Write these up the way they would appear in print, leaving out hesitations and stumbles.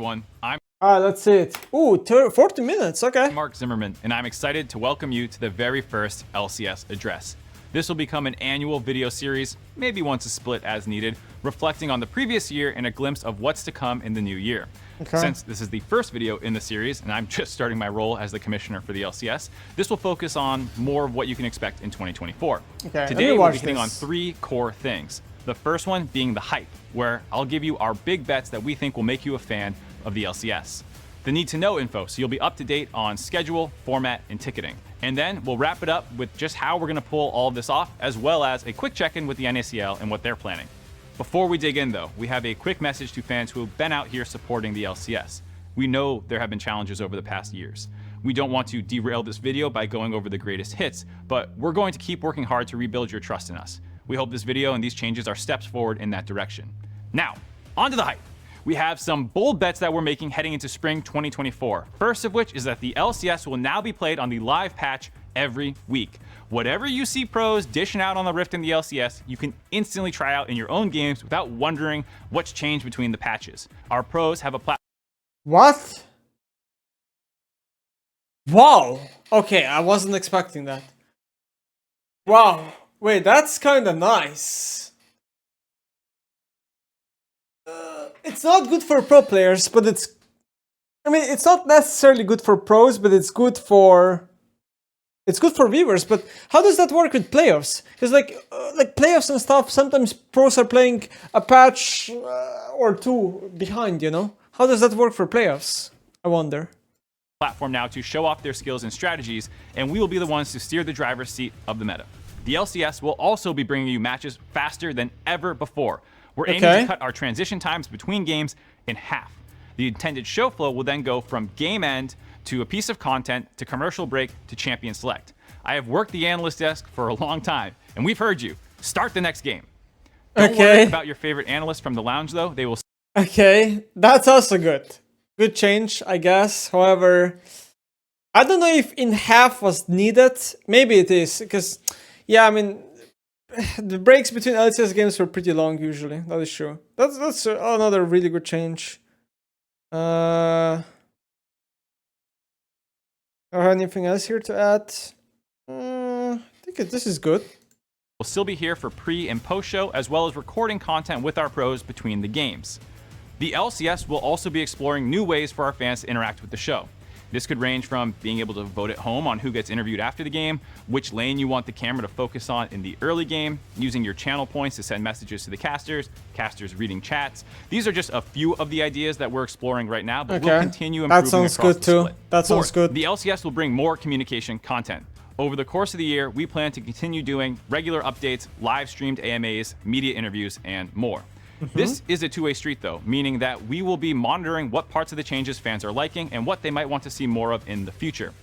everyone. I'm That's it. Ooh, 40 minutes, okay. Mark Zimmerman, and I'm excited to welcome you to the very first LCS address. This will become an annual video series, maybe once a split as needed, reflecting on the previous year and a glimpse of what's to come in the new year. Okay. Since this is the first video in the series, and I'm just starting my role as the commissioner for the LCS, this will focus on more of what you can expect in 2024. Okay, Today, we'll be hitting on 3 core things. The first one being the hype, where I'll give you our big bets that we think will make you a fan of the LCS. The need to know info, so you'll be up to date on schedule, format, and ticketing. And then we'll wrap it up with just how we're gonna pull all of this off, as well as a quick check-in with the NACL and what they're planning. Before we dig in though, we have a quick message to fans who have been out here supporting the LCS. We know there have been challenges over the past years. We don't want to derail this video by going over the greatest hits, but we're going to keep working hard to rebuild your trust in us. We hope this video and these changes are steps forward in that direction. Now, on to the hype. We have some bold bets that we're making heading into spring 2024. First of which is that the LCS will now be played on the live patch every week. Whatever you see pros dishing out on the Rift in the LCS, you can instantly try out in your own games without wondering what's changed between the patches. Our pros have a platform. What? Wow. Okay, I wasn't expecting that. Wow. Wait, that's kind of nice. It's not good for pro players, but it's not necessarily good for pros, but it's good for viewers. But how does that work with playoffs? Because like playoffs and stuff, sometimes pros are playing a patch or two behind, you know? How does that work for playoffs? I wonder. Platform now to show off their skills and strategies, and we will be the ones to steer the driver's seat of the meta. The LCS will also be bringing you matches faster than ever before. We're aiming to cut our transition times between games in half. The intended show flow will then go from game end to a piece of content to commercial break to champion select. I have worked the analyst desk for a long time, and we've heard you. Start the next game. Don't worry about your favorite analyst from the lounge, though. They will. Okay, that's also good. Good change, I guess. However, I don't know if in half was needed. Maybe it is, because, yeah, I mean, the breaks between LCS games were pretty long usually. That is true. That's another really good change. Or anything else here to add? I think this is good. We'll still be here for pre and post show, as well as recording content with our pros between the games. The LCS will also be exploring new ways for our fans to interact with the show. This could range from being able to vote at home on who gets interviewed after the game, which lane you want the camera to focus on in the early game, using your channel points to send messages to the casters reading chats. These are just a few of the ideas that we're exploring right now, but we'll continue improving across the split. That sounds good too. That sounds good. The LCS will bring more communication content. Over the course of the year, we plan to continue doing regular updates, live streamed AMAs, media interviews, and more. This is a two-way street though, meaning that we will be monitoring what parts of the changes fans are liking and what they might want to see more of in the future.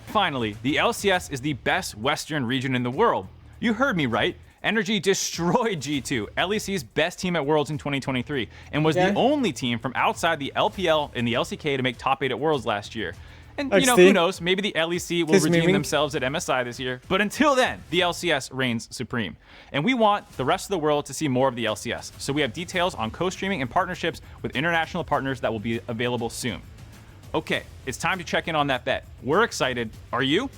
Finally, the LCS is the best Western region in the world. You heard me right. Energy destroyed G2, LEC's best team at Worlds in 2023, and was the only team from outside the LPL and the LCK to make top 8 at Worlds last year. And, you know, who knows, maybe the LEC will redeem themselves at MSI this year. But until then, the LCS reigns supreme. And we want the rest of the world to see more of the LCS. So we have details on co-streaming and partnerships with international partners that will be available soon. Okay, it's time to check in on that bet. We're excited. Are you?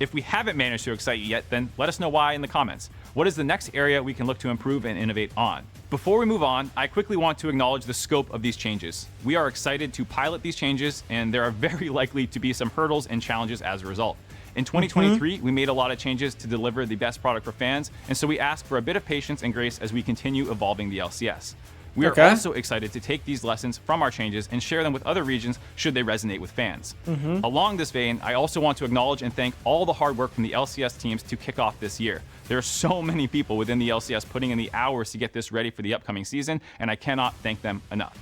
If we haven't managed to excite you yet, then let us know why in the comments. What is the next area we can look to improve and innovate on? Before we move on, I quickly want to acknowledge the scope of these changes. We are excited to pilot these changes, and there are very likely to be some hurdles and challenges as a result. In 2023, we made a lot of changes to deliver the best product for fans, and so we ask for a bit of patience and grace as we continue evolving the LCS. We are also excited to take these lessons from our changes and share them with other regions should they resonate with fans. Along this vein, I also want to acknowledge and thank all the hard work from the LCS teams to kick off this year. There are so many people within the LCS putting in the hours to get this ready for the upcoming season, and I cannot thank them enough.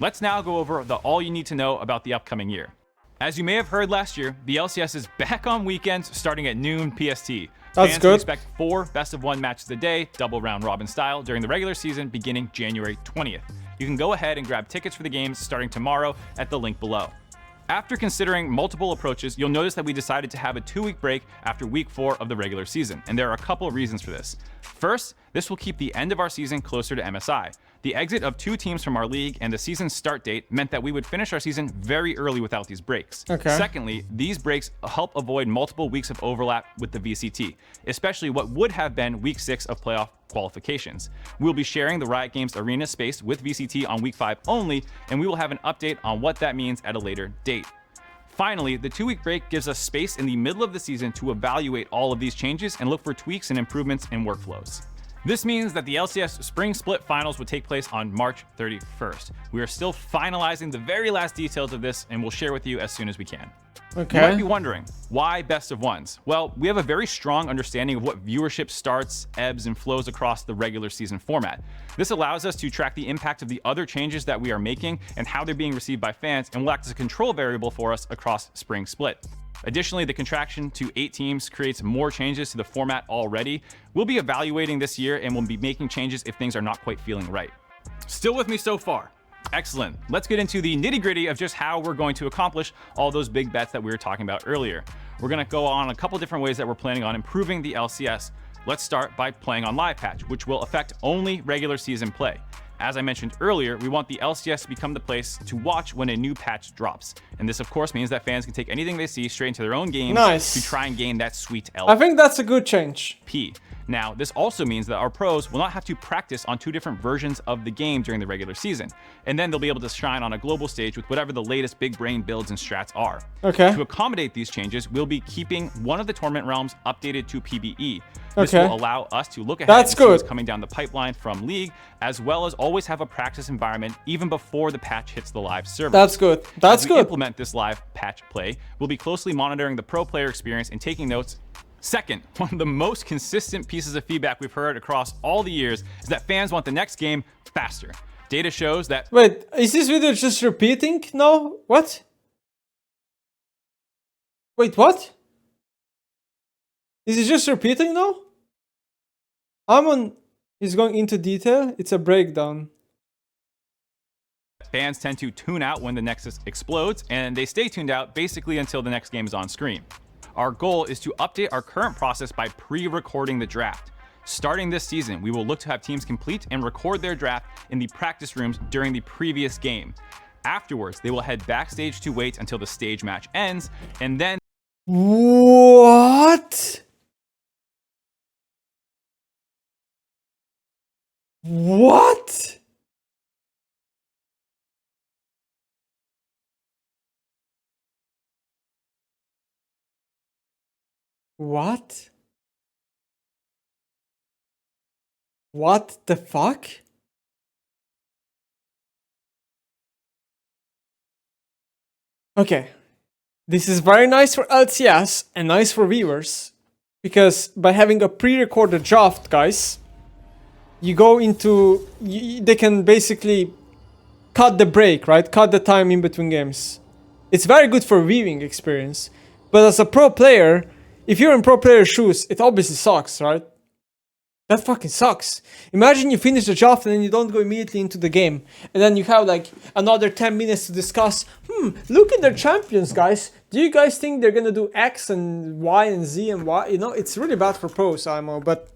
Let's now go over the all you need to know about the upcoming year. As you may have heard last year, the LCS is back on weekends starting at noon PST. Fans can expect 4 best-of-1 matches a day, double round robin style, during the regular season beginning January 20th. You can go ahead and grab tickets for the games starting tomorrow at the link below. After considering multiple approaches, you'll notice that we decided to have a 2-week break after week 4 of the regular season, and there are a couple of reasons for this. First, this will keep the end of our season closer to MSI. The exit of 2 teams from our league and the season start date meant that we would finish our season very early without these breaks. Okay. Secondly, these breaks help avoid multiple weeks of overlap with the VCT, especially what would have been week 6 of playoff qualifications. We'll be sharing the Riot Games arena space with VCT on week 5 only, and we will have an update on what that means at a later date. Finally, the 2-week break gives us space in the middle of the season to evaluate all of these changes and look for tweaks and improvements in workflows. This means that the LCS Spring Split Finals would take place on March 31st. We are still finalizing the very last details of this, and we'll share with you as soon as we can. Okay. You might be wondering, why best of ones? Well, we have a very strong understanding of what viewership starts, ebbs, and flows across the regular season format. This allows us to track the impact of the other changes that we are making and how they're being received by fans, and will act as a control variable for us across Spring Split. Additionally, the contraction to 8 teams creates more changes to the format already. We'll be evaluating this year and we'll be making changes if things are not quite feeling right. Still with me so far? Excellent. Let's get into the nitty-gritty of just how we're going to accomplish all those big bets that we were talking about earlier. We're going to go on a couple different ways that we're planning on improving the LCS. Let's start by playing on live patch, which will affect only regular season play. As I mentioned earlier, we want the LCS to become the place to watch when a new patch drops. And this, of course, means that fans can take anything they see straight into their own games to try and gain that sweet LP. I think that's a good change. Now, this also means that our pros will not have to practice on 2 different versions of the game during the regular season. And then they'll be able to shine on a global stage with whatever the latest big brain builds and strats are. Okay. To accommodate these changes, we'll be keeping one of the tournament realms updated to PBE. This will allow us to look ahead and see what's coming down the pipeline from League, as well as always have a practice environment even before the patch hits the live server. That's good. That's As good. we implement this live patch play, we'll be closely monitoring the pro player experience and taking notes. Second, one of the most consistent pieces of feedback we've heard across all the years is that fans want the next game faster. Data shows that... Wait, is this video just repeating? No? What? Wait, what? Is it just repeating now? He's going into detail. It's a breakdown. Fans tend to tune out when the Nexus explodes, and they stay tuned out basically until the next game is on screen. Our goal is to update our current process by pre-recording the draft. Starting this season, we will look to have teams complete and record their draft in the practice rooms during the previous game. Afterwards, they will head backstage to wait until the stage match ends, and then... What? What? What? What the fuck? Okay. This is very nice for LCS and nice for viewers, because by having a pre-recorded draft, guys, you go into... they can basically cut the break, right? Cut the time in between games. It's very good for viewing experience, but as a pro player, if you're in pro player shoes, it obviously sucks, right? That fucking sucks. Imagine you finish the draft and then you don't go immediately into the game. And then you have like another 10 minutes to discuss, look at their champions, guys. Do you guys think they're gonna do X and Y and Z and Y? You know, it's really bad for pros, IMO, but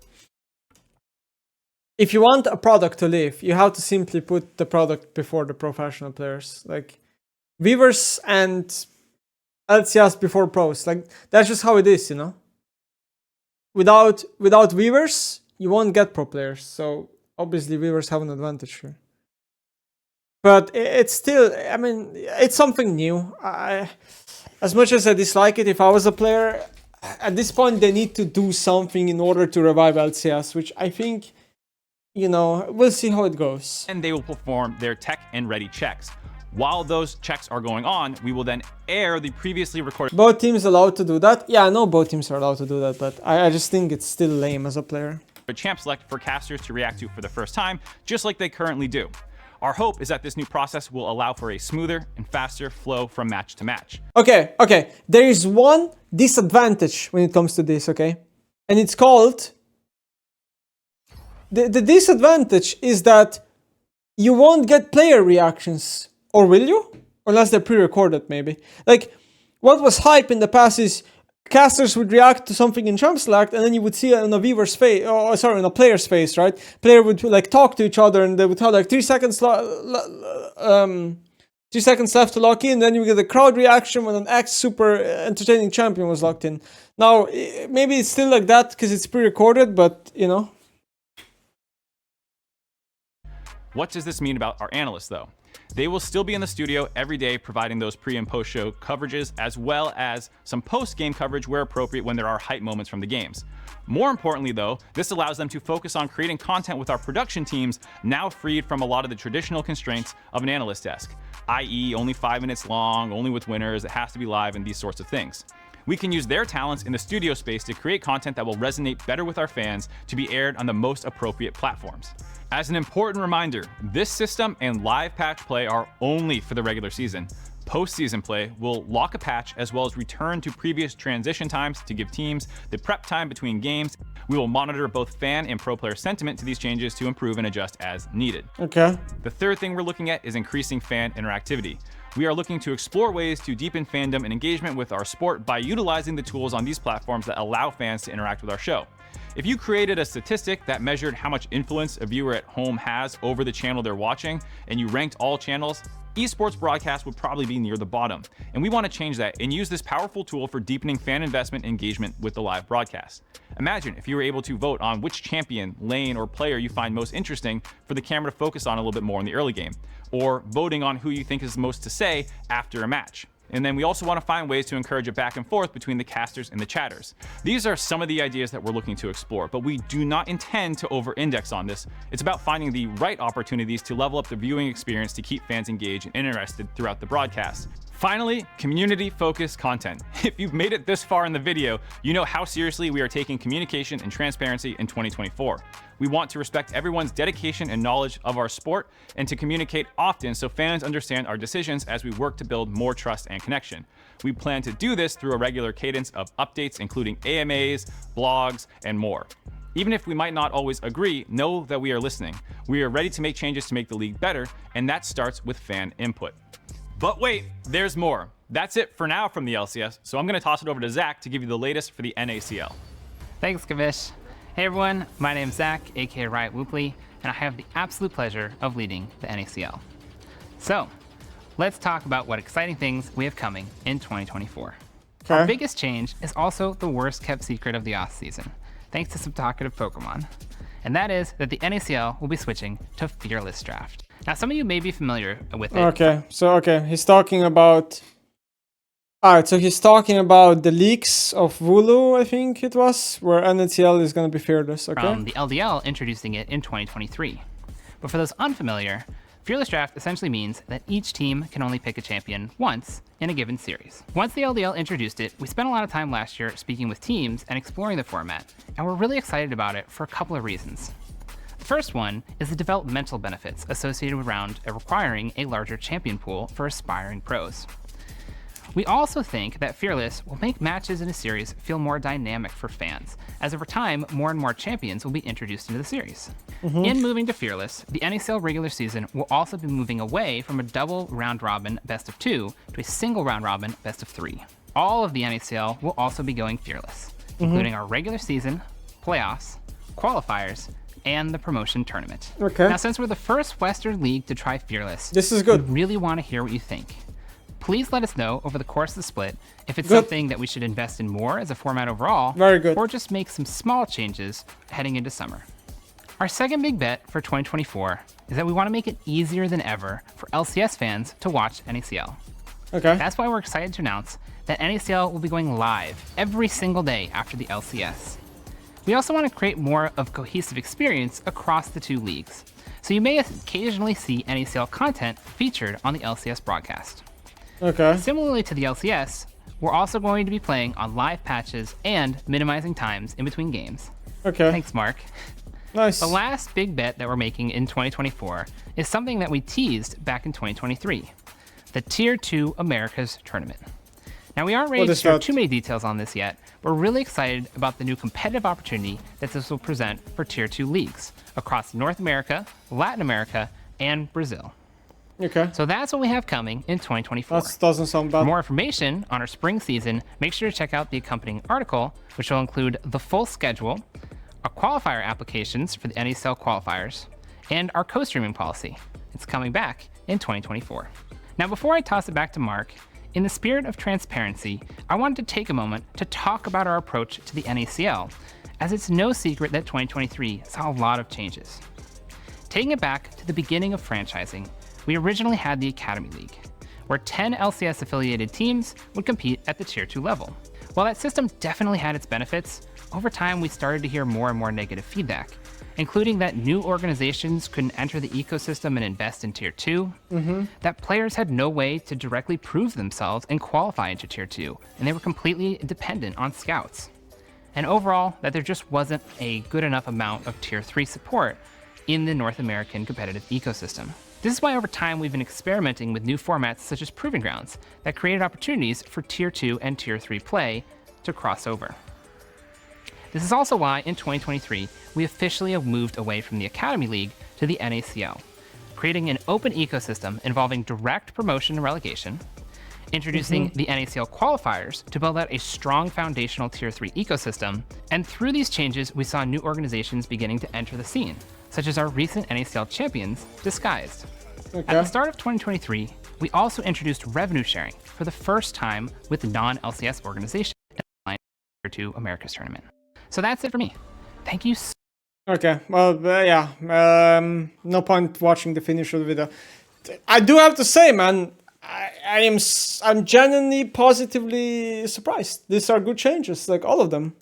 if you want a product to live, you have to simply put the product before the professional players. Like, viewers and LCS before pros. Like, that's just how it is, you know? Without viewers, you won't get pro players. So, obviously, viewers have an advantage here. But it's still, I mean, it's something new. As much as I dislike it, if I was a player, at this point, they need to do something in order to revive LCS, which I think, you know, we'll see how it goes. And they will perform their tech and ready checks. While those checks are going on, we will then air the previously recorded... Both teams allowed to do that? Yeah, I know both teams are allowed to do that, but I just think it's still lame as a player. champ select for casters to react to for the first time, just like they currently do. Our hope is that this new process will allow for a smoother and faster flow from match to match. Okay. There is one disadvantage when it comes to this, okay? And it's called... The disadvantage is that you won't get player reactions. Or will you? Unless they're pre-recorded, maybe. Like, what was hype in the past is casters would react to something in jump select, and then you would see it in a viewer's face, in a player's face, right? Player would like talk to each other, and they would have like 3 seconds 2 seconds left to lock in, then you get a crowd reaction when an X super entertaining champion was locked in. Now, maybe it's still like that because it's pre-recorded, but you know. What does this mean about our analysts, though? They will still be in the studio every day providing those pre and post show coverages, as well as some post-game coverage where appropriate when there are hype moments from the games. More importantly, though, this allows them to focus on creating content with our production teams, now freed from a lot of the traditional constraints of an analyst desk, i.e. only 5 minutes long, only with winners, it has to be live, and these sorts of things. We can use their talents in the studio space to create content that will resonate better with our fans to be aired on the most appropriate platforms. As an important reminder, this system and live patch play are only for the regular season. Postseason play will lock a patch as well as return to previous transition times to give teams the prep time between games. We will monitor both fan and pro player sentiment to these changes to improve and adjust as needed. Okay. The third thing we're looking at is increasing fan interactivity. We are looking to explore ways to deepen fandom and engagement with our sport by utilizing the tools on these platforms that allow fans to interact with our show. If you created a statistic that measured how much influence a viewer at home has over the channel they're watching, and you ranked all channels, esports broadcast would probably be near the bottom. And we want to change that and use this powerful tool for deepening fan investment and engagement with the live broadcast. Imagine if you were able to vote on which champion, lane, or player you find most interesting for the camera to focus on a little bit more in the early game, or voting on who you think is most to say after a match. And then we also want to find ways to encourage a back and forth between the casters and the chatters. These are some of the ideas that we're looking to explore, but we do not intend to over-index on this. It's about finding the right opportunities to level up the viewing experience to keep fans engaged and interested throughout the broadcast. Finally, community-focused content. If you've made it this far in the video, you know how seriously we are taking communication and transparency in 2024. We want to respect everyone's dedication and knowledge of our sport and to communicate often so fans understand our decisions as we work to build more trust and connection. We plan to do this through a regular cadence of updates, including AMAs, blogs, and more. Even if we might not always agree, know that we are listening. We are ready to make changes to make the league better, and that starts with fan input. But wait, there's more. That's it for now from the LCS, so I'm going to toss it over to Zach to give you the latest for the NACL. Thanks, Kavish. Hey everyone, my name's Zach, aka Riot Whoopley, and I have the absolute pleasure of leading the NACL. So, let's talk about what exciting things we have coming in 2024. Okay. Our biggest change is also the worst kept secret of the off-season, thanks to some talkative Pokemon. And that is that the NACL will be switching to Fearless Draft. Now, some of you may be familiar with it. Okay, he's talking about... Alright, so he's talking about the leaks of Wooloo, I think it was, where NACL is going to be fearless, okay? From the LDL introducing it in 2023. But for those unfamiliar, Fearless Draft essentially means that each team can only pick a champion once in a given series. Once the LDL introduced it, we spent a lot of time last year speaking with teams and exploring the format, and we're really excited about it for a couple of reasons. The first one is the developmental benefits associated around requiring a larger champion pool for aspiring pros. We also think that Fearless will make matches in a series feel more dynamic for fans, as over time, more and more champions will be introduced into the series. In moving to Fearless, the NACL regular season will also be moving away from a double round-robin best-of-2 to a single round-robin best-of-3. All of the NACL will also be going Fearless, including our regular season, playoffs, qualifiers, and the promotion tournament. Okay. Now, since we're the first Western League to try Fearless, This is good. we really want to hear what you think. Please let us know over the course of the split if it's something that we should invest in more as a format overall, Very good. or just make some small changes heading into summer. Our second big bet for 2024 is that we want to make it easier than ever for LCS fans to watch NACL. Okay. That's why we're excited to announce that NACL will be going live every single day after the LCS. We also want to create more of a cohesive experience across the two leagues, so you may occasionally see NACL content featured on the LCS broadcast. Okay. Similarly to the LCS, we're also going to be playing on live patches and minimizing times in between games. Okay. Thanks, Mark. Nice. The last big bet that we're making in 2024 is something that we teased back in 2023, the Tier 2 Americas Tournament. Now, we aren't ready to share too many details on this yet, but we're really excited about the new competitive opportunity that this will present for Tier 2 leagues across North America, Latin America, and Brazil. Okay. So that's what we have coming in 2024. That doesn't sound For bad. more information on our spring season, make sure to check out the accompanying article, which will include the full schedule, our qualifier applications for the NACL qualifiers, and our co-streaming policy. It's coming back in 2024. Now, before I toss it back to Mark, in the spirit of transparency, I wanted to take a moment to talk about our approach to the NACL, as it's no secret that 2023 saw a lot of changes. Taking it back to the beginning of franchising, we originally had the Academy League, where 10 LCS affiliated teams would compete at the Tier 2 level. While that system definitely had its benefits, over time we started to hear more and more negative feedback, including that new organizations couldn't enter the ecosystem and invest in Tier 2, that players had no way to directly prove themselves and qualify into Tier 2, and they were completely dependent on scouts. And overall, that there just wasn't a good enough amount of Tier 3 support in the North American competitive ecosystem. This is why over time we've been experimenting with new formats such as Proving Grounds that created opportunities for Tier 2 and Tier 3 play to cross over. This is also why in 2023 we officially have moved away from the Academy League to the NACL, creating an open ecosystem involving direct promotion and relegation, introducing the NACL qualifiers to build out a strong foundational Tier 3 ecosystem, and through these changes we saw new organizations beginning to enter the scene, such as our recent NACL champions, Disguised. At the start of 2023, we also introduced revenue sharing for the first time with non-LCS organizations in the Tier 2 Americas tournament. So that's it for me. Thank you so Okay, well, yeah, no point watching the finish of the video. I do have to say, man, I'm genuinely positively surprised. These are good changes, like all of them.